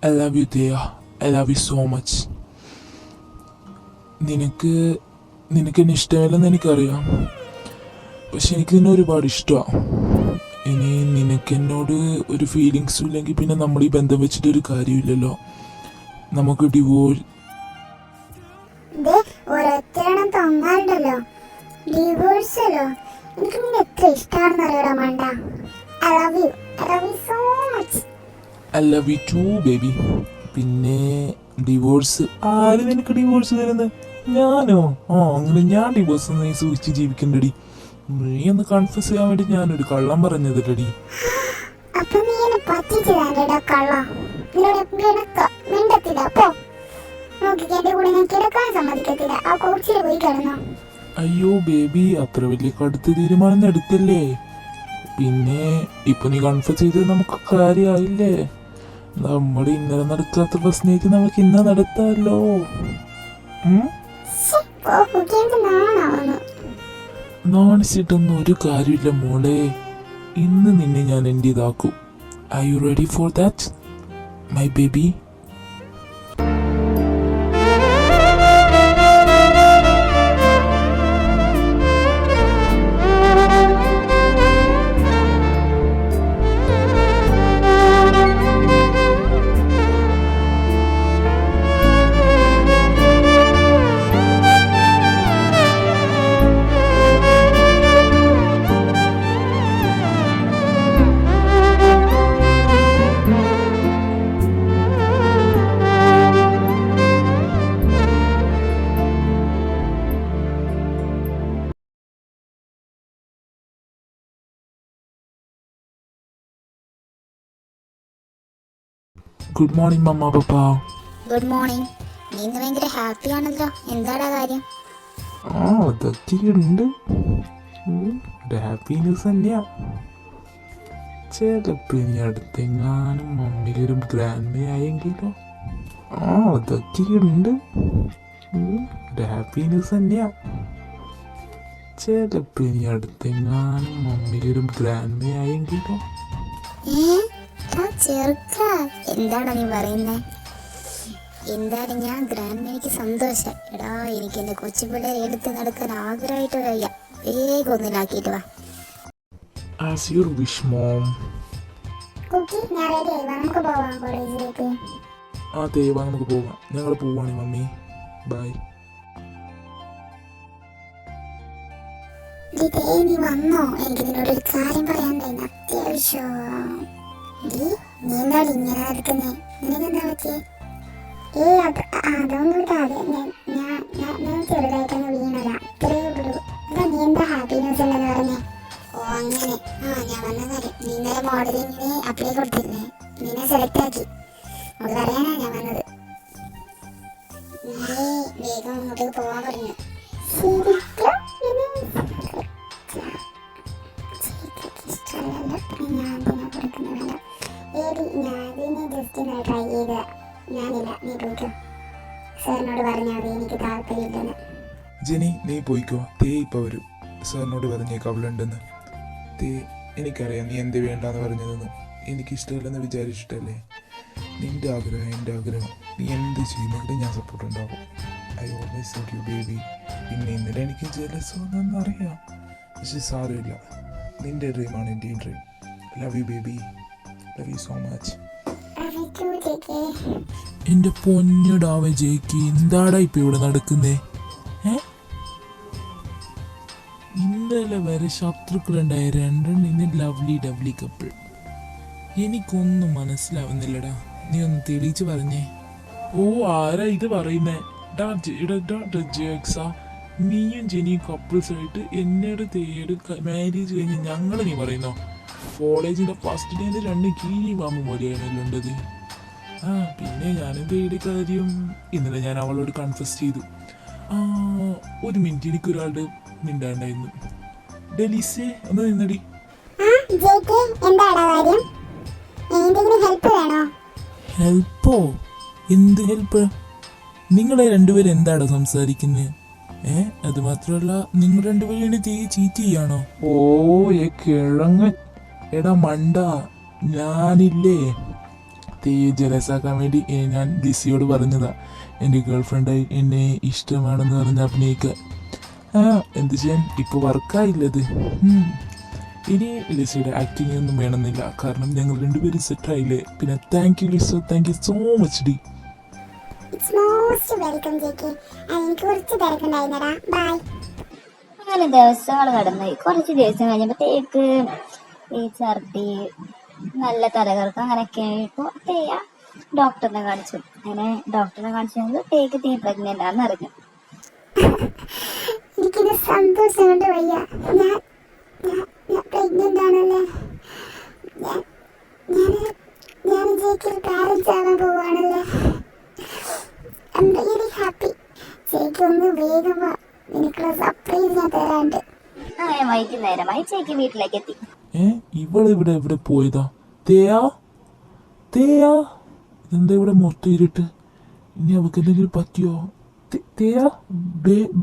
I love U Diya. I love U so much. നിനക്കെന്നെ ഇഷ്ടമല്ലെന്ന് എനിക്കറിയാം, പക്ഷെ എനിക്ക് നിന്നെ ഒരുപാട് ഇഷ്ടമാണ്. ഇനി നിനക്കെന്നോട് ഒരു ഫീലിങ്സും ഇല്ലെങ്കിൽ പിന്നെ നമ്മൾ ഈ ബന്ധം വെച്ചിട്ടൊരു കാര്യമില്ലല്ലോ. നമുക്ക് divorce. I love you too baby. പിന്നെ ഡിവോഴ്സ് ആര് നിനക്ക് ഡിവോഴ്സ് തരുന്നത്? ഞാനോ? അങ്ങനെ ഞാൻ ഡിവോഴ്സ് നീ സൂക്ഷിച്ച് ജീവിക്കണ്ടടി. നീ ഒന്ന് കൺഫ്യൂസ് ചെയ്യാൻ വേണ്ടി ഞാനൊരു കള്ളം പറഞ്ഞതടി. അയ്യോ ബേബി, അത്ര വലിയ കടുത്ത തീരുമാനം എടുക്കല്ലേ. പിന്നെ ഇപ്പൊ നീ കൺഫ്യൂസ് ചെയ്ത് നമുക്ക് കാര്യമായില്ലേ. നമ്മൾ ഇന്നലെ നടക്കാത്ത പ്രശ്നേക്ക് നമുക്ക് ഇന്ന് നടത്താമല്ലോ. നാണിച്ചിട്ടൊന്നും ഒരു കാര്യമില്ല മോളെ. ഇന്ന് നിന്നെ ഞാൻ എൻ്റെ ഇതാക്കും. Are you ready for that my baby? Good morning mamma papa. Good morning. നീ ഇന്ന് ഭയങ്കര ഹാപ്പി ആണല്ലോ, എന്താടാ കാര്യം? അതൊക്കെ ഉണ്ട്, ഒരു ഹാപ്പി ന്യൂസ് തന്നെയാ. ചിലപ്പോ ഇനി അടുത്തെങ്ങാനും മമ്മിയൊരു ഗ്രാൻഡ് ആയെങ്കിലോ. അതൊക്കെ ഉണ്ട്, ഒരു ഹാപ്പി ന്യൂസ് തന്നെയാ. ചിലപ്പോ ഇനി അടുത്തെങ്ങാനും മമ്മിയൊരു ഗ്രാൻഡ് ആയെങ്കിലോ. എന്താണ് നീ പറയുന്നേ? എന്തായാലും ഞാൻ ഗ്രാൻഡ് എനിക്ക് സന്തോഷം. എടാ, എനിക്ക് എന്റെ കൊച്ചു പിള്ളേരെ എടുത്ത് നടക്കാൻ ആഗ്രഹമായിട്ട് കഴിയാം. വേഗം ഒന്നിലാക്കിയിട്ട് വാ. As your wish, mom. അതെ, നമുക്ക് പോവാം. ഞങ്ങൾ പോവാണ് മമ്മി. ബൈ. നീ വന്നോ? എനിക്ക് നിന്നോടൊരു കാര്യം പറയാനുണ്ടായിരുന്നു, അത്യാവശ്യം. നീ എന്തായാലും ഇങ്ങനെ നടക്കുന്നേ? നിനക്കെന്താ പറ്റിയേ? അതൊന്നുമില്ല, ഞാൻ ചെറുതായിട്ടൊന്ന് വീണതാ, അത്രയേ ഉള്ളൂ. നീ എന്താ ഹാപ്പി ന്യൂസ് ഉണ്ടെന്ന് പറഞ്ഞേ? ഓ അങ്ങനെ. ഞാൻ വന്ന കാര്യം, നീ ഇന്നലെ മോഡലിങ്ങിന് അപ്ലൈ കൊടുത്തിരുന്നേ, നിന്നെ സെലക്ട് ആക്കി. അത് പറയാനാ ഞാൻ വന്നത്. നീ വേഗം അങ്ങോട്ടേക്ക് പോവാൻ പറഞ്ഞു. ട്രൈ ചെയ്ത ഞാനില്ല, നീ പോയിക്കോ. സാറിനോട് പറഞ്ഞാൽ മതി, എനിക്ക് താല്പര്യമില്ലെന്ന്. ജെനി, നീ പോയിക്കോ. തേ ഇപ്പൊ വരും. സാറിനോട് പറഞ്ഞേക്ക് അവളുണ്ടെന്ന്. തേ, എനിക്കറിയാം നീ എന്ത് വേണ്ടാന്ന് പറഞ്ഞതെന്ന്. എനിക്കിഷ്ടമില്ലെന്ന് വിചാരിച്ചിട്ടല്ലേ. നിന്റെ ആഗ്രഹം എൻ്റെ ആഗ്രഹം. നീ എന്ത് ചെയ്യുന്നെങ്കിലും ഞാൻ സപ്പോർട്ട് ഉണ്ടാവും. I always love you baby. പിന്നെ ഇന്നലെ എനിക്ക് ജെലസ് വന്നെന്ന് അറിയാം, പക്ഷെ സാരമില്ല. നിന്റെ ഡ്രീമാണ് എൻ്റെ dream. Love you baby, love you so much. എന്റെ പൊന്നിടാവ ജയിക്ക്, എന്താടാ ഇപ്പൊ ഇവിടെ നടക്കുന്നേ? ഇന്നലെ വരെ ശത്രുക്കളുണ്ടായ രണ്ടെണ്ണിന് ലവ്ലി ഡബ്ലി കപ്പിൾ. എനിക്കൊന്നും മനസ്സിലാവുന്നില്ലടാ, നീ ഒന്ന് തെളിയിച്ച് പറഞ്ഞേ. ആരാ ഇത് പറയുന്നേ? നീയും ജെനിയും കപ്പിൾസ് ആയിട്ട് എന്നോട് തേട് മാരേജ് കഴിഞ്ഞ് ഞങ്ങള് നീ പറയുന്നോ? കോളേജിന്റെ ഫസ്റ്റ് ഡേന്ന് രണ്ട് കീരി മാമ പോലെയാണല്ലോ ഉണ്ടത്. പിന്നെ ഞാനെന്ത് ചെയ്ത കാര്യം? ഇന്നലെ ഞാൻ അവളോട് കൺഫസ് ചെയ്തു. ഒരു മിനിറ്റ്, എനിക്കൊരാളുടെ മിണ്ടാണ്ടായിരുന്നു. ഡെലീസേ, ഒന്ന് നിന്നടി. ഹെൽപ്പോ? എന്ത് ഹെൽപ്പ്? നിങ്ങളെ രണ്ടുപേരും എന്താടാ സംസാരിക്കുന്നത്? അത് മാത്രമല്ല, നിങ്ങൾ രണ്ടുപേരും ചീറ്റ് ചെയ്യാണോ? കിഴങ്ങ്. എടാ മണ്ട, ഞാനില്ലേ തേയെ ജലസാക്കാൻ വേണ്ടി ഞാൻ ലിസിയോട് പറഞ്ഞതാ എൻ്റെ ഗേൾ ഫ്രണ്ടായി എന്നെ ഇഷ്ടമാണെന്ന് പറഞ്ഞ് അഭിനയിക്കാൻ. എന്ത് ചെയ്യാൻ, ഇപ്പോൾ വർക്കായില്ലത്. ഇനി ലിസിയുടെ ആക്ടിങ് ഒന്നും വേണമെന്നില്ല, കാരണം ഞങ്ങൾ രണ്ടുപേരും സെറ്റായില്ലേ. പിന്നെ താങ്ക് യു ലിസോ, താങ്ക് യു സോ മച്ച് ഡി. It's most welcome Jackie. എനിക്ക് കുറച്ച് തിരക്കുണ്ടായിരുന്നടാ. ബൈ. അങ്ങനെ ദിവസങ്ങൾ കടന്നുപോയി. കുറച്ച് ദിവസം കഴിഞ്ഞപ്പോഴത്തേക്ക് ഈ ഛർദി, നല്ല തലകറക്കം അങ്ങനെയൊക്കെ ആയപ്പോൾ തേയ ഡോക്ടറിനെ കാണിച്ചു. അങ്ങനെ ഡോക്ടറിനെ കാണിച്ചു തേക്ക് തീ പ്രഗ്നന്റ് ആണെന്ന് അറിഞ്ഞു. എനിക്കിത് സന്തോഷം കൊണ്ട് വയ്യ. ഞാൻ പ്രഗ്നന്റ് ആണല്ലേ. ഞാൻ ജെക്കി പാരന്റ്സ് ആവാൻ പോവാണല്ലേ. I am really happy. Jackie ഒന്ന് വേഗം വാ, എനിക്കുള്ള സർപ്രൈസ് ഞാൻ തരാണ്ട്. അങ്ങനെ വൈകുന്നേരമായി ചേക്ക് വീട്ടിലേക്ക് എത്തി. ഇവളിവിടെ എവിടെ പോയതാ? തേയാ തേയാ, ഇതെന്താ ഇവിടെ മൊത്തം ഇരുട്ട്? ഇനി അവൾക്ക് എന്തെങ്കിലും പറ്റിയോ? തേയാ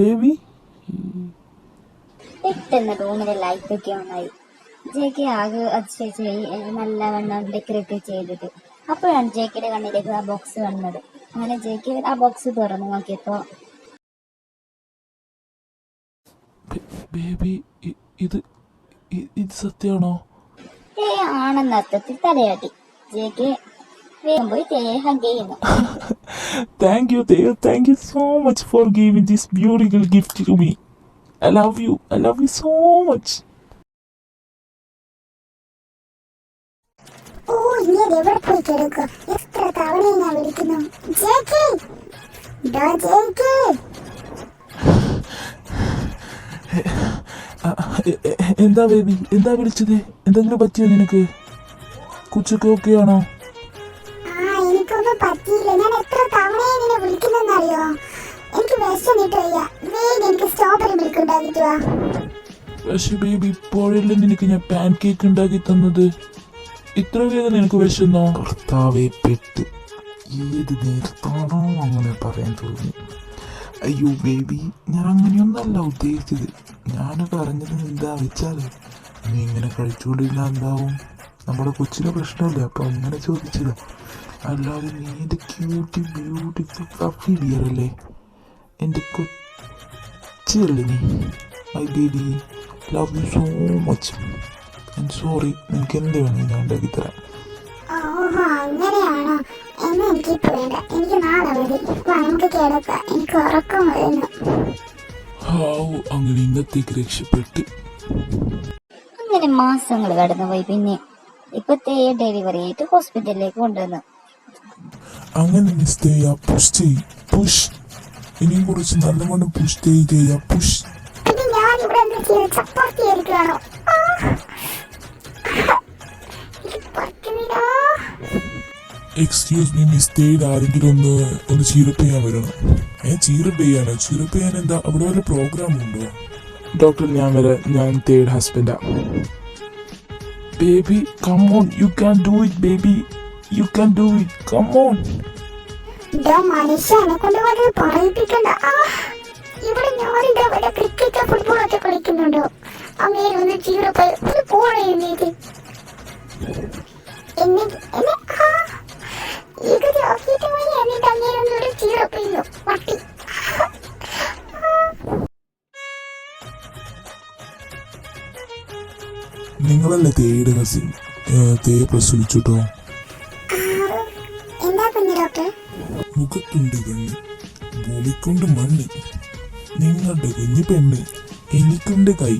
ബേബി. പെട്ടെന്ന് റൂമിലെ ലൈറ്റൊക്കെ ഒന്നായി. ജെക്ക് ആകെ അതിശയിച്ചായി നല്ലവണ്ണം ഡെക്കറേറ്റ് ചെയ്തിട്ട്. അപ്പോഴാണ് ജെക്കിയുടെ കണ്ണിലേക്ക് ആ ബോക്സ് വന്നത്. അങ്ങനെ ജെക്ക് ആ ബോക്സ് തുറന്നു നോക്കിയപ്പോ ബേബി, ഇത് സത്യമാണോ? തേയ ആണെന്ന അർത്ഥത്തിൽ തലയാട്ടി. ജെക്ക് വേഗം പോയി തേയെ ഹഗ് ചെയ്യുന്നു. Thank you, Theo. Thank you so much for giving this beautiful gift to me. I love you. I love you so much. ഓ, ഇനി അത് എവിടെ പോയി കിടക്കുക? എത്ര തവണ ഞാൻ വിളിക്കുന്നു. ജെക്കി, ഡോ ജെക്കി. എന്താ ബേബി, എന്താ വിളിച്ചത്? എന്തെങ്കിലും പറ്റിയോ നിനക്ക്? കൊച്ചൊക്കെ ഓക്കെ ആണോ? എനിക്കൊന്നും പറ്റിയില്ല. ഞാൻ എത്ര തവണയെ നിന്നെ വിളിക്കുന്നറിയോ? എനിക്ക് വിശന്നിട്ട് വയ്യ. വേഗം എനിക്ക് സ്ട്രോബെറി മിൽക്ക് ഉണ്ടാക്കിട്ട് വാ. പക്ഷെ ബേബി, ഇപ്പോഴല്ലേ നിനക്ക് ഞാൻ പാൻ കേക്ക് ഉണ്ടാക്കി തന്നത്. ഇത്ര വേഗം നിനക്ക് വിശന്നോ? കർത്താവേ, പെട്ട്. ഏത് നേരത്താണോ അങ്ങനെ പറയാൻ തോന്നി? അയ്യോ ബേബി, ഞാൻ അങ്ങനെയൊന്നല്ല ഉദ്ദേശിച്ചത്. ഞാൻ പറഞ്ഞത് എന്താ വെച്ചാൽ, നീ ഇങ്ങനെ കഴിച്ചുകൊണ്ടില്ല എന്താവും? നമ്മുടെ കൊച്ചിലെ പ്രശ്നമല്ലേ, അപ്പൊ അങ്ങനെ ചോദിച്ചതാ. അല്ലാതെ നീ എൻ്റെ ക്യൂട്ടി ബ്യൂട്ടിഫുൾ ഫ്ലഫി ഡിയർ അല്ലേ, എൻ്റെ കൊച്ചല്ലേ നീ. My baby, love you so much. Sorry, നിനക്ക് എന്ത് വേണം ഞാൻ ഉണ്ടാക്കി തരാം. ഓഹോ, അങ്ങനെയാണോ? എന്നാ എനിക്കിപ്പോ വേണ്ട. എനിക്ക് നാളെ മതി. നമുക്ക് കിടക്കാം. എനിക്ക് ഉറക്കം വരുന്നു. ഹാവു, അങ്ങനെ ഇന്നത്തേക്ക് രക്ഷപ്പെട്ട്. അങ്ങനെ മാസങ്ങൾ കടന്നുപോയി. പിന്നെ ഇപ്പത്തെ ഡെലിവറി ആയിട്ട് ഹോസ്പിറ്റലിലേക്ക് കൊണ്ടുവന്നു. അങ്ങനെ മിസ് ചെയ്യാ, പുഷ് ചെയ്, പുഷ്. ഇനിയും കുറച്ച് നല്ലവണ്ണം പുഷ് ചെയ്യാ, പുഷ്. പിന്നെ ഞാൻ ഇവിടെ എന്താ ചെയ്ത് സപ്പോർട്ട് ചെയ്തിരിക്കുകയാണോ? എക്സ്ക്യൂസ് മീ മിസ് തേയിൽ ആരെങ്കിലും ഒന്ന് ചീറപ്പ് ചെയ്യാൻ വരണം. ചീറപ്പ് ചെയ്യാനോ? ചീറപ്പ് ചെയ്യാൻ എന്താ, അവിടെ വല്ല പ്രോഗ്രാം ഉണ്ടോ? ഡോക്ടർ, ഞാൻ വരാം. ഞാൻ തേയുടെ ഹസ്ബൻഡാ. Baby, come on, you can do it baby, you can do it, come on. മനുഷ്യനെ കൊണ്ട് വളരെ പറയിപ്പിക്കണ്ട. ഇവിടെ ഞാനിവിടെ വല്ല ക്രിക്കറ്റോ ഫുട്ബോളൊക്കെ കളിക്കുന്നുണ്ടോ? അങ്ങനെ ഒന്ന് ചീറപ്പ് ഒന്ന് പോണേ. ഇതൊരു ഓഫീസുമായി എന്നിട്ട് അങ്ങനെ ഒന്നൊരു ചീറപ്പ് ചെയ്യോ പട്ടി. നിങ്ങളല്ലേ തേയുടെ കസിൻ? തേയെ പ്രസവിച്ചുട്ടോ? എന്താ കുഞ്ഞു ഡോക്ടർ? മുഖത്തുണ്ട് കണ്ണ്, ഭൂമിക്കുണ്ട് മണ്ണ്. നിങ്ങളുടെ കുഞ്ഞു പെണ്ണ്, എനിക്കുണ്ട് കൈ,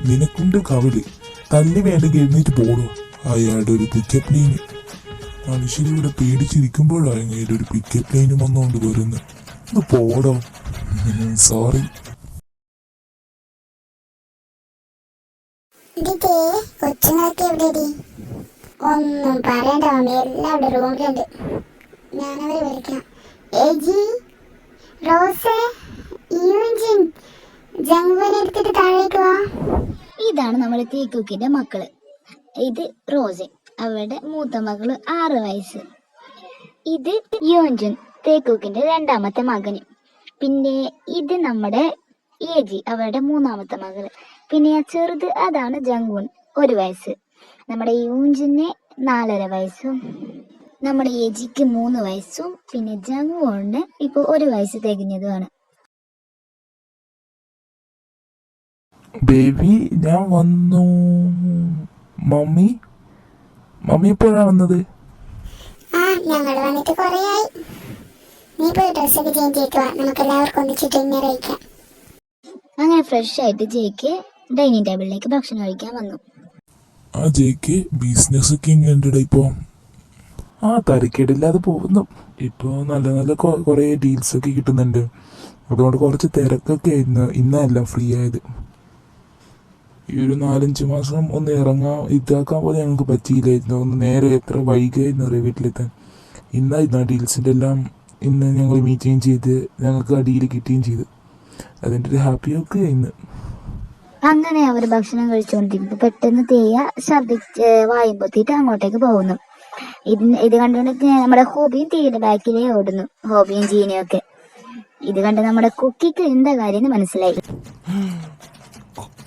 നിനക്കുണ്ട് കവിള്. തല്ലി വേണ്ട എഴുന്നേറ്റ് പോടോ. അയാളുടെ ഒരു പിക്കപ്പ് ലൈന്. മനുഷ്യരിവിടെ പേടിച്ചിരിക്കുമ്പോഴാണ് അങ്ങയുടെ ഒരു പിക്കപ്പ് ലൈന് വന്നുകൊണ്ട് വരുന്നത്. ഇത് പോടോ. സോറി. കൊച്ചുങ്ങളൊക്കെ എവിടെ? ഒന്നും പറയണ്ട മമ്മി, എല്ലാം ഇവിടെ റൂമിലുണ്ട്. ഞാനവരെ വിളിക്കാം. ഏജി, റോസ്, യൂജിൻ, ജംഗുവിനെ എടുത്തിട്ട് താഴേക്ക് വാ. ഇതാണ് നമ്മുടെ തേക്കുക്കിന്റെ മക്കള്. ഇത് റോസൻ, അവരുടെ മൂത്ത മകള് 6 വയസ്സ്. ഇത് യോഞ്ചുൻ, തേക്കുക്കിന്റെ 2ാമത്തെ മകന്. പിന്നെ ഇത് നമ്മുടെ ഏജി, അവരുടെ 3ാമത്തെ മകള്. പിന്നെ ആ ചെറുത് അതാണ് ജംഗുൻ, 1 വയസ്സ്. നമ്മുടെ യൂഞ്ചിന് 4.5 വയസ്സും നമ്മുടെ ഏജിക്ക് 3 വയസ്സും പിന്നെ ജങ്ങുണ്ട് ഇപ്പോൾ 1 വയസ്സ് തികഞ്ഞതുമാണ്. ബേബി ഞാൻ വന്നു. മമ്മി മമ്മി എപ്പോഴാണ് വന്നത്? ആ ഞങ്ങൾ വന്നിട്ട് കുറേ ആയി. നീ പോയി ഡ്രസ്സൊക്കെ ചേഞ്ച് ചെയ്തിട്ട് നമുക്ക് എല്ലാവർക്കും ഒന്നിച്ച് ഡിന്നർ കഴിക്കാം. അങ്ങനെ ഫ്രഷ് ആയിട്ട് ജയ്ക്ക് ഡൈനിങ് ടേബിളിലേക്ക് ഭക്ഷണം കഴിക്കാൻ വന്നു. ആ ജയ്ക്ക് ബിസിനസ് ഒക്കെ എങ്ങനെയുണ്ട് ഇപ്പോൾ? ആ തരക്കേടില്ലാതെ പോകുന്നു. ഇപ്പോൾ നല്ല നല്ല കുറേ ഡീൽസ് ഒക്കെ കിട്ടുന്നുണ്ട്. അതുകൊണ്ട് കുറച്ച് തിരക്കൊക്കെ ആയിരുന്നു. ഇന്നെല്ലാം ഫ്രീ ആയത്. ഈ ഒരു 4-5 മാസം ഒന്ന് ഇതാക്കാൻ പോലും ഞങ്ങൾക്ക് പറ്റിയില്ലായിരുന്നു. ഒന്ന് നേരെ എത്ര വൈകിയായിരുന്നു അറിയാം വീട്ടിലെത്താൻ. ഇന്നായിരുന്നു ആ ഡീൽസിൻ്റെ എല്ലാം. ഇന്ന് ഞങ്ങൾ മീറ്റിംഗ് ചെയ്ത് ഞങ്ങൾക്ക് ആ ഡീൽ കിട്ടുകയും ചെയ്തു. അതിൻ്റെ ഒരു ഹാപ്പിയൊക്കെ ഇന്ന്. അങ്ങനെ അവർ ഭക്ഷണം കഴിച്ചുകൊണ്ടിരിക്കുമ്പോൾ പെട്ടെന്ന് തേയ ഛർദിച്ച് വായും പൊത്തിയിട്ട് അങ്ങോട്ടേക്ക് പോകുന്നു. ഇത് കണ്ടുകൊണ്ട് നമ്മുടെ ഹോബിയും തേയുടെ ബാക്കിലേ ഓടുന്നു. ഹോബിയും ജീനയും ഒക്കെ ഇത് കണ്ട് നമ്മുടെ കുക്കിക്ക് എന്താ കാര്യം മനസ്സിലായി.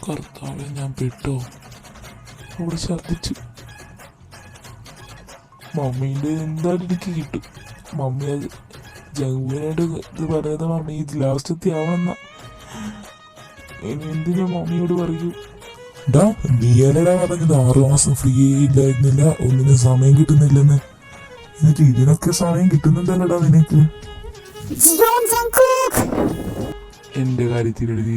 കർത്താവെ ഞാൻ പെട്ടോ, അവിടെ ഛർദിച്ചു. മമ്മീൻ്റെ എന്തായാലും എനിക്ക് കിട്ടും. മമ്മി അത് ജങ്കുവിനോട് ഇത് പറയുന്നത് മമ്മി ഇത് ലാസ്റ്റത്തെ ആവണമെന്ന. ഇനി എന്തിനാ മമ്മിയോട് പറയൂ? ഡാ നീയല്ലടാ പറഞ്ഞത് 6 മാസം ഫ്രീ ഇല്ലായിരുന്നില്ല, ഒന്നിനും സമയം കിട്ടുന്നില്ലെന്ന്. എന്നിട്ട് ഇതിനൊക്കെ സമയം കിട്ടുന്നുണ്ടല്ലടാ നിനക്ക്. എന്റെ കാര്യത്തിൽ എഴുതി